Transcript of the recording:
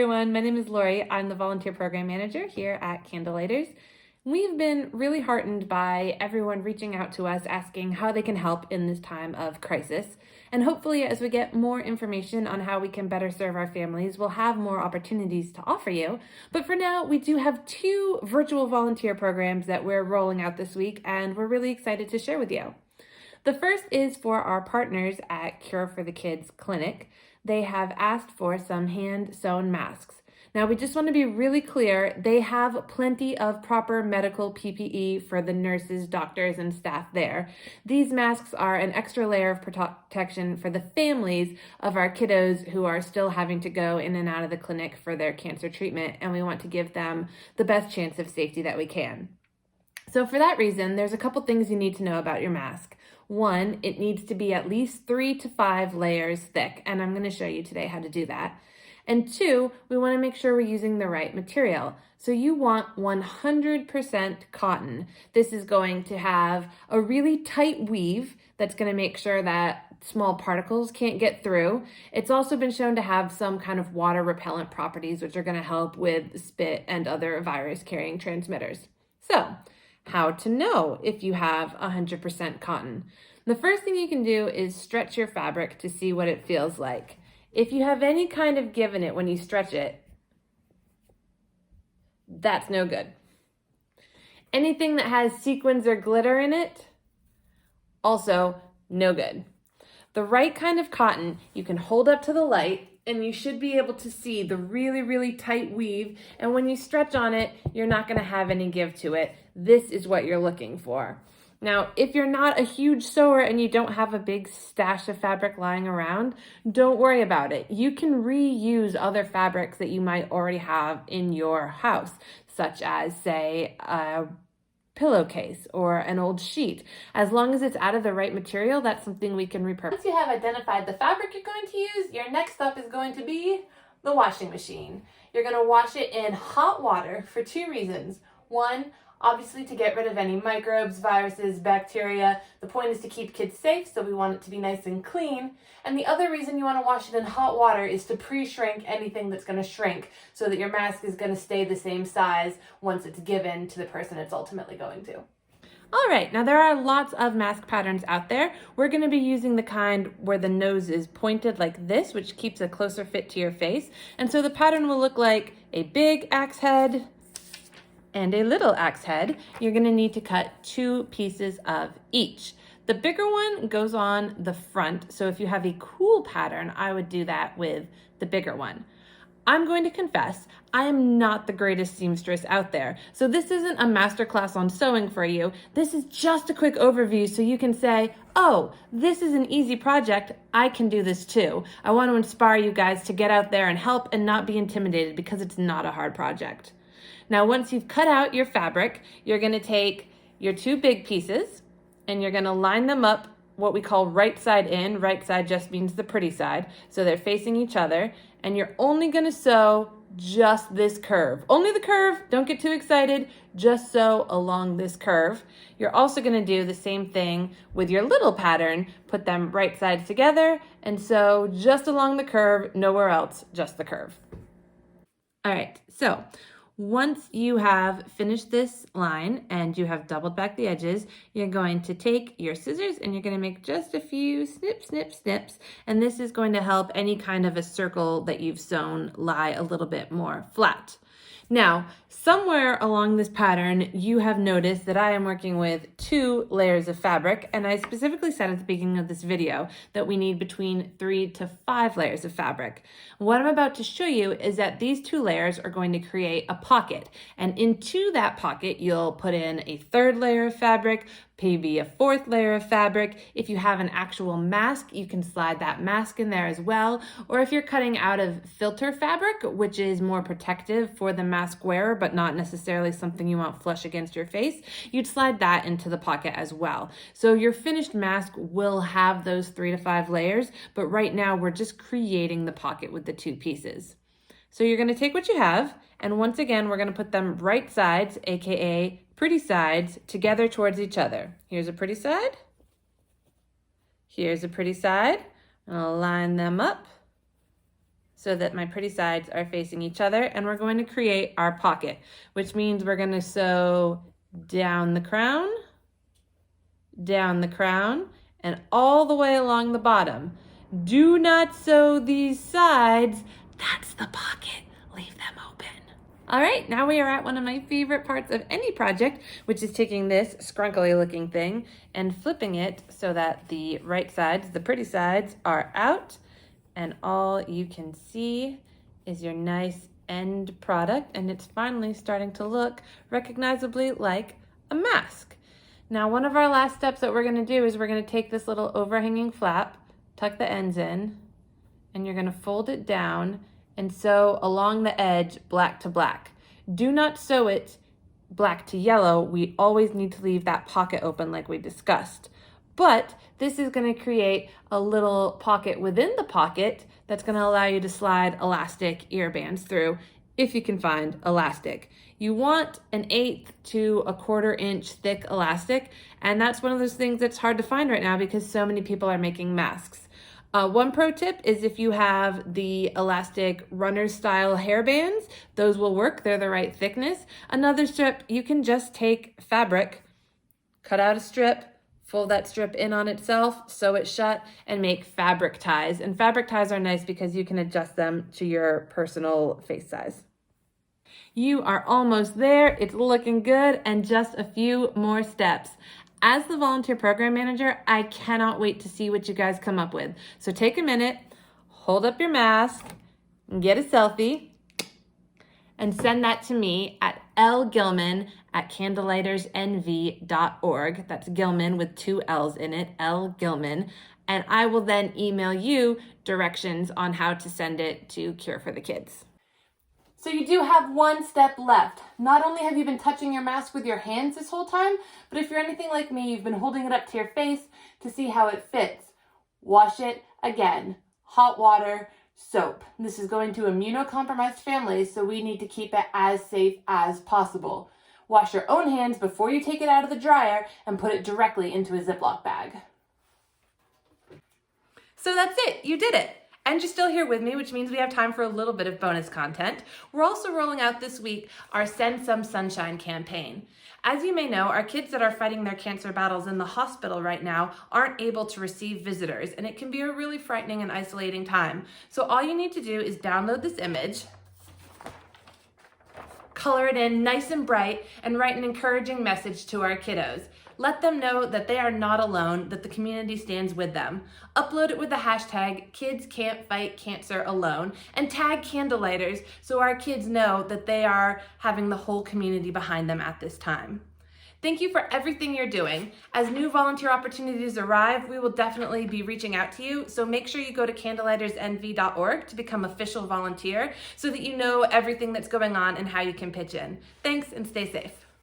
Everyone, my name is Lori. I'm the volunteer program manager here at Candlelighters. We've been really heartened by everyone reaching out to us asking how they can help in this time of crisis. And hopefully, as we get more information on how we can better serve our families, we'll have more opportunities to offer you. But for now, we do have 2 virtual volunteer programs that we're rolling out this week, and we're really excited to share with you. The first is for our partners at Cure for the Kids Clinic. They have asked for some hand-sewn masks. Now, we just want to be really clear, they have plenty of proper medical PPE for the nurses, doctors, and staff there. These masks are an extra layer of protection for the families of our kiddos who are still having to go in and out of the clinic for their cancer treatment, and we want to give them the best chance of safety that we can. So for that reason, there's a couple things you need to know about your mask. 1, it needs to be at least 3 to 5 layers thick, and I'm going to show you today how to do that. And 2, we want to make sure we're using the right material. So you want 100% cotton. This is going to have a really tight weave that's going to make sure that small particles can't get through. It's also been shown to have some kind of water repellent properties, which are going to help with spit and other virus-carrying transmitters. So, how to know if you have 100% cotton. The first thing you can do is stretch your fabric to see what it feels like. If you have any kind of give in it when you stretch it, that's no good. Anything that has sequins or glitter in it, also no good. The right kind of cotton you can hold up to the light, and you should be able to see the really, really tight weave. And when you stretch on it, you're not going to have any give to it. This is what you're looking for. Now, if you're not a huge sewer and you don't have a big stash of fabric lying around, don't worry about it. You can reuse other fabrics that you might already have in your house, such as, say, a pillowcase or an old sheet. As long as it's out of the right material, that's something we can repurpose. Once you have identified the fabric you're going to use, your next step is going to be the washing machine. You're going to wash it in hot water for 2 reasons. 1, obviously to get rid of any microbes, viruses, bacteria. The point is to keep kids safe, so we want it to be nice and clean. And the other reason you want to wash it in hot water is to pre-shrink anything that's going to shrink so that your mask is going to stay the same size once it's given to the person it's ultimately going to. All right, now there are lots of mask patterns out there. We're going to be using the kind where the nose is pointed like this, which keeps a closer fit to your face. And so the pattern will look like a big axe head and a little axe head. You're going to need to cut 2 pieces of each. The bigger one goes on the front, so if you have a cool pattern, I would do that with the bigger one. I'm going to confess, I am not the greatest seamstress out there, so this isn't a masterclass on sewing for you. This is just a quick overview so you can say, oh, this is an easy project, I can do this too. I want to inspire you guys to get out there and help and not be intimidated because it's not a hard project. Now, once you've cut out your fabric, you're going to take your 2 big pieces and you're going to line them up what we call right side in. Right side just means the pretty side. So they're facing each other, and you're only going to sew just this curve. Only the curve. Don't get too excited. Just sew along this curve. You're also going to do the same thing with your little pattern. Put them right sides together and sew just along the curve, nowhere else, just the curve. All right, so once you have finished this line and you have doubled back the edges, you're going to take your scissors and you're going to make just a few snip, snip, snips. And this is going to help any kind of a circle that you've sewn lie a little bit more flat. Now, somewhere along this pattern, you have noticed that I am working with 2 layers of fabric, and I specifically said at the beginning of this video that we need between 3 to 5 layers of fabric. What I'm about to show you is that these 2 layers are going to create a pocket, and into that pocket, you'll put in a 3rd layer of fabric, maybe a 4th layer of fabric. If you have an actual mask, you can slide that mask in there as well. Or if you're cutting out of filter fabric, which is more protective for the mask wearer, but not necessarily something you want flush against your face, you'd slide that into the pocket as well. So your finished mask will have those 3 to 5 layers, but right now we're just creating the pocket with the 2 pieces. So you're going to take what you have, and once again, we're going to put them right sides, aka pretty sides, together towards each other. Here's a pretty side. Here's a pretty side. I'll line them up so that my pretty sides are facing each other, and we're going to create our pocket, which means we're going to sew down the crown, and all the way along the bottom. Do not sew these sides. That's the pocket. Leave them open. All right, now we are at one of my favorite parts of any project, which is taking this scrunkly looking thing and flipping it so that the right sides, the pretty sides, are out, and all you can see is your nice end product, and it's finally starting to look recognizably like a mask. Now, one of our last steps that we're gonna do is we're gonna take this little overhanging flap, tuck the ends in, and you're gonna fold it down and sew along the edge black to black. Do not sew it black to yellow. We always need to leave that pocket open like we discussed. But this is gonna create a little pocket within the pocket that's gonna allow you to slide elastic ear bands through if you can find elastic. You want an 1/8 to 1/4 inch thick elastic, and that's one of those things that's hard to find right now because so many people are making masks. One pro tip is if you have the elastic runner style hairbands, those will work, they're the right thickness. Another strip, you can just take fabric, cut out a strip, fold that strip in on itself, sew it shut, and make fabric ties. And fabric ties are nice because you can adjust them to your personal face size. You are almost there, it's looking good, and just a few more steps. As the volunteer program manager, I cannot wait to see what you guys come up with. So take a minute, hold up your mask, and get a selfie, and send that to me at lgilman@candlelightersnv.org. That's Gilman with 2 L's in it, L Gilman. And I will then email you directions on how to send it to Cure for the Kids. So you do have one step left. Not only have you been touching your mask with your hands this whole time, but if you're anything like me, you've been holding it up to your face to see how it fits. Wash it again. Hot water, soap. This is going to immunocompromised families, so we need to keep it as safe as possible. Wash your own hands before you take it out of the dryer and put it directly into a Ziploc bag. So that's it. You did it. And you're still here with me, which means we have time for a little bit of bonus content. We're also rolling out this week our Send Some Sunshine campaign. As you may know, our kids that are fighting their cancer battles in the hospital right now aren't able to receive visitors, and it can be a really frightening and isolating time. So all you need to do is download this image, color it in nice and bright, and write an encouraging message to our kiddos. Let them know that they are not alone, that the community stands with them. Upload it with the hashtag Kids Can't Fight Cancer Alone, and tag Candlelighters so our kids know that they are having the whole community behind them at this time. Thank you for everything you're doing. As new volunteer opportunities arrive, we will definitely be reaching out to you, so make sure you go to candlelightersnv.org to become official volunteer so that you know everything that's going on and how you can pitch in. Thanks, and stay safe.